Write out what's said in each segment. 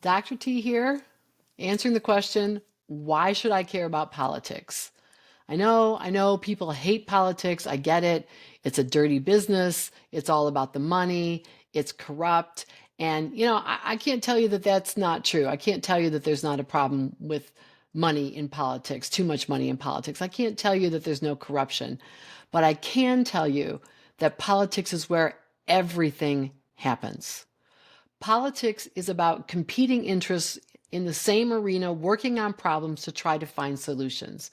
Dr. T here, answering the question, why should I care about politics? I know people hate politics. I get it. It's a dirty business. It's all about the money. It's corrupt. And, I can't tell you that that's not true. I can't tell you that there's not a problem with money in politics, too much money in politics. I can't tell you that there's no corruption. But I can tell you that politics is where everything happens. Politics is about competing interests in the same arena, working on problems to try to find solutions.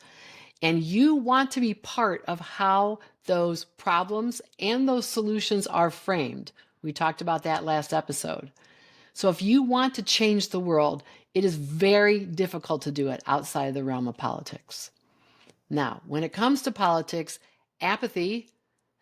And you want to be part of how those problems and those solutions are framed. We talked about that last episode. So if you want to change the world, it is very difficult to do it outside of the realm of politics. Now, when it comes to politics, apathy,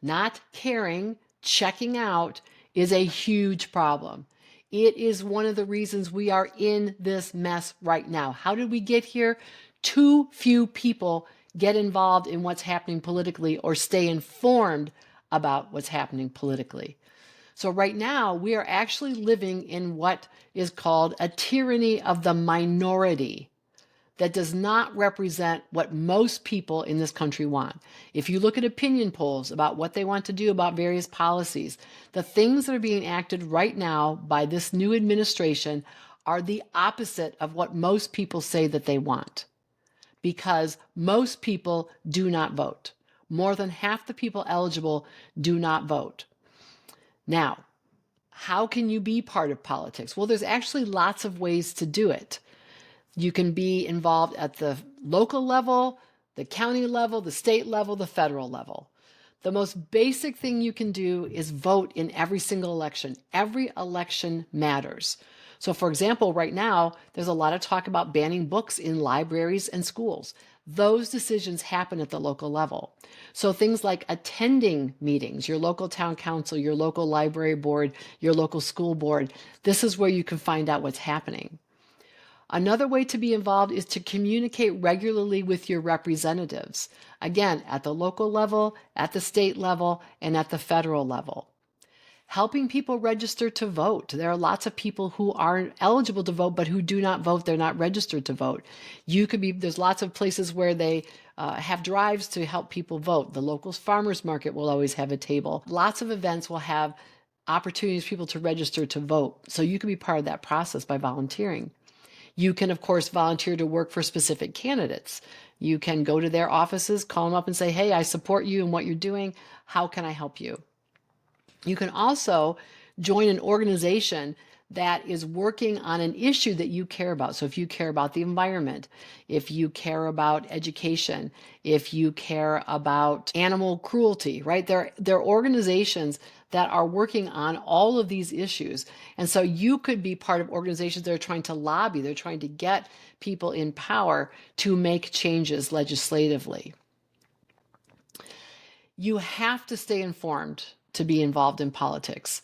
not caring, checking out is a huge problem. It is one of the reasons we are in this mess right now. How did we get here? Too few people get involved in what's happening politically or stay informed about what's happening politically. So right now, we are actually living in what is called a tyranny of the minority that does not represent what most people in this country want. If you look at opinion polls about what they want to do about various policies, the things that are being acted right now by this new administration are the opposite of what most people say that they want, because most people do not vote. More than half the people eligible do not vote. Now, how can you be part of politics? Well, there's actually lots of ways to do it. You can be involved at the local level, the county level, the state level, the federal level. The most basic thing you can do is vote in every single election. Every election matters. So for example, right now, there's a lot of talk about banning books in libraries and schools. Those decisions happen at the local level. So things like attending meetings, your local town council, your local library board, your local school board, this is where you can find out what's happening. Another way to be involved is to communicate regularly with your representatives. Again, at the local level, at the state level, and at the federal level. Helping people register to vote. There are lots of people who are eligible to vote, but who do not vote. They're not registered to vote. There's lots of places where they have drives to help people vote. The local farmers market will always have a table. Lots of events will have opportunities for people to register to vote. So you can be part of that process by volunteering. You can, of course, volunteer to work for specific candidates. You can go to their offices, call them up and say, hey, I support you in what you're doing. How can I help you? You can also join an organization that is working on an issue that you care about. So if you care about the environment, if you care about education, if you care about animal cruelty, right? There are organizations that are working on all of these issues. And so you could be part of organizations that are trying to lobby, they're trying to get people in power to make changes legislatively. You have to stay informed to be involved in politics,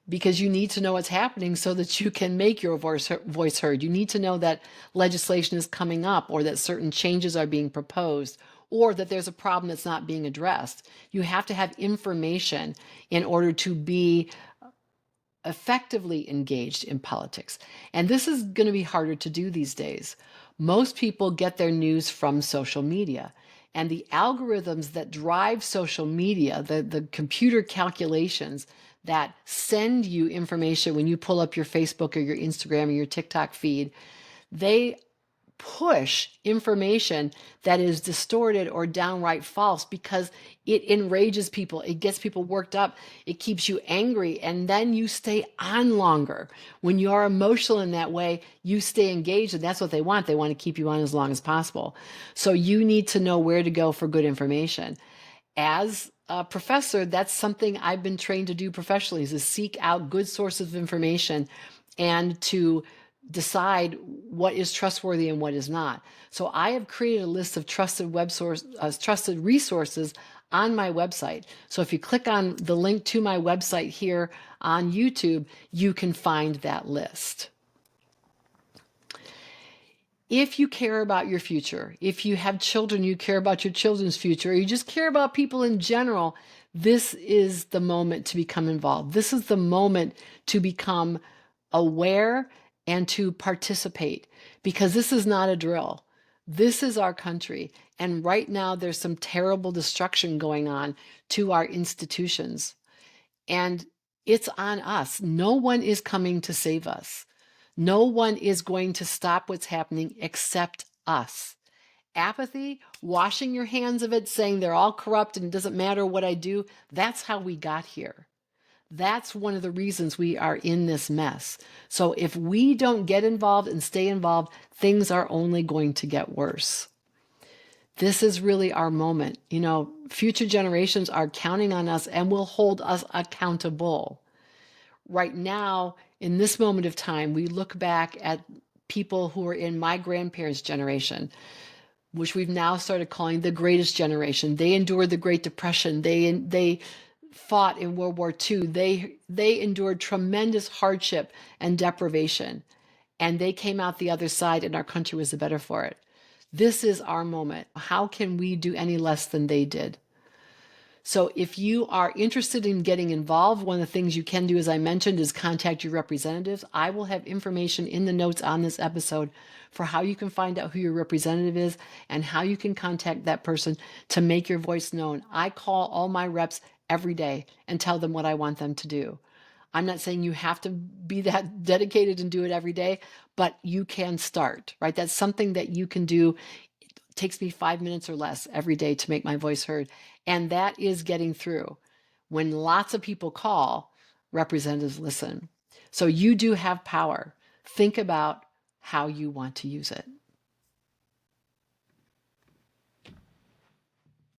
because you need to know what's happening so that you can make your voice heard. You need to know that legislation is coming up, or that certain changes are being proposed, or that there's a problem that's not being addressed. You have to have information in order to be effectively engaged in politics. And this is going to be harder to do these days. Most people get their news from social media. And the algorithms that drive social media, the computer calculations that send you information when you pull up your Facebook or your Instagram or your TikTok feed, they push information that is distorted or downright false because it enrages people. It gets people worked up. It keeps you angry, and then you stay on longer. When you are emotional in that way, you stay engaged, and that's what they want. They want to keep you on as long as possible. So you need to know where to go for good information. As a professor, that's something I've been trained to do professionally, is to seek out good sources of information and to decide what is trustworthy and what is not. So I have created a list of trusted trusted resources on my website. So if you click on the link to my website here on YouTube, you can find that list. If you care about your future, if you have children, you care about your children's future, or you just care about people in general, this is the moment to become involved. This is the moment to become aware and to participate, because this is not a drill. This is our country. And right now, there's some terrible destruction going on to our institutions. And it's on us. No one is coming to save us. No one is going to stop what's happening except us. Apathy, washing your hands of it, saying they're all corrupt and it doesn't matter what I do, that's how we got here. That's one of the reasons we are in this mess. So if we don't get involved and stay involved, things are only going to get worse. This is really our moment. Future generations are counting on us and will hold us accountable. Right now, in this moment of time, we look back at people who are in my grandparents' generation, which we've now started calling the greatest generation. They endured the Great Depression. They fought in World War II. They endured tremendous hardship and deprivation, and they came out the other side, and our country was the better for it. This is our moment. How can we do any less than they did? So if you are interested in getting involved, one of the things you can do, as I mentioned, is contact your representatives. I will have information in the notes on this episode for how you can find out who your representative is and how you can contact that person to make your voice known. I call all my reps every day and tell them what I want them to do. I'm not saying you have to be that dedicated and do it every day, but you can start, right? That's something that you can do. It takes me 5 minutes or less every day to make my voice heard. And that is getting through. When lots of people call, representatives listen. So you do have power. Think about how you want to use it.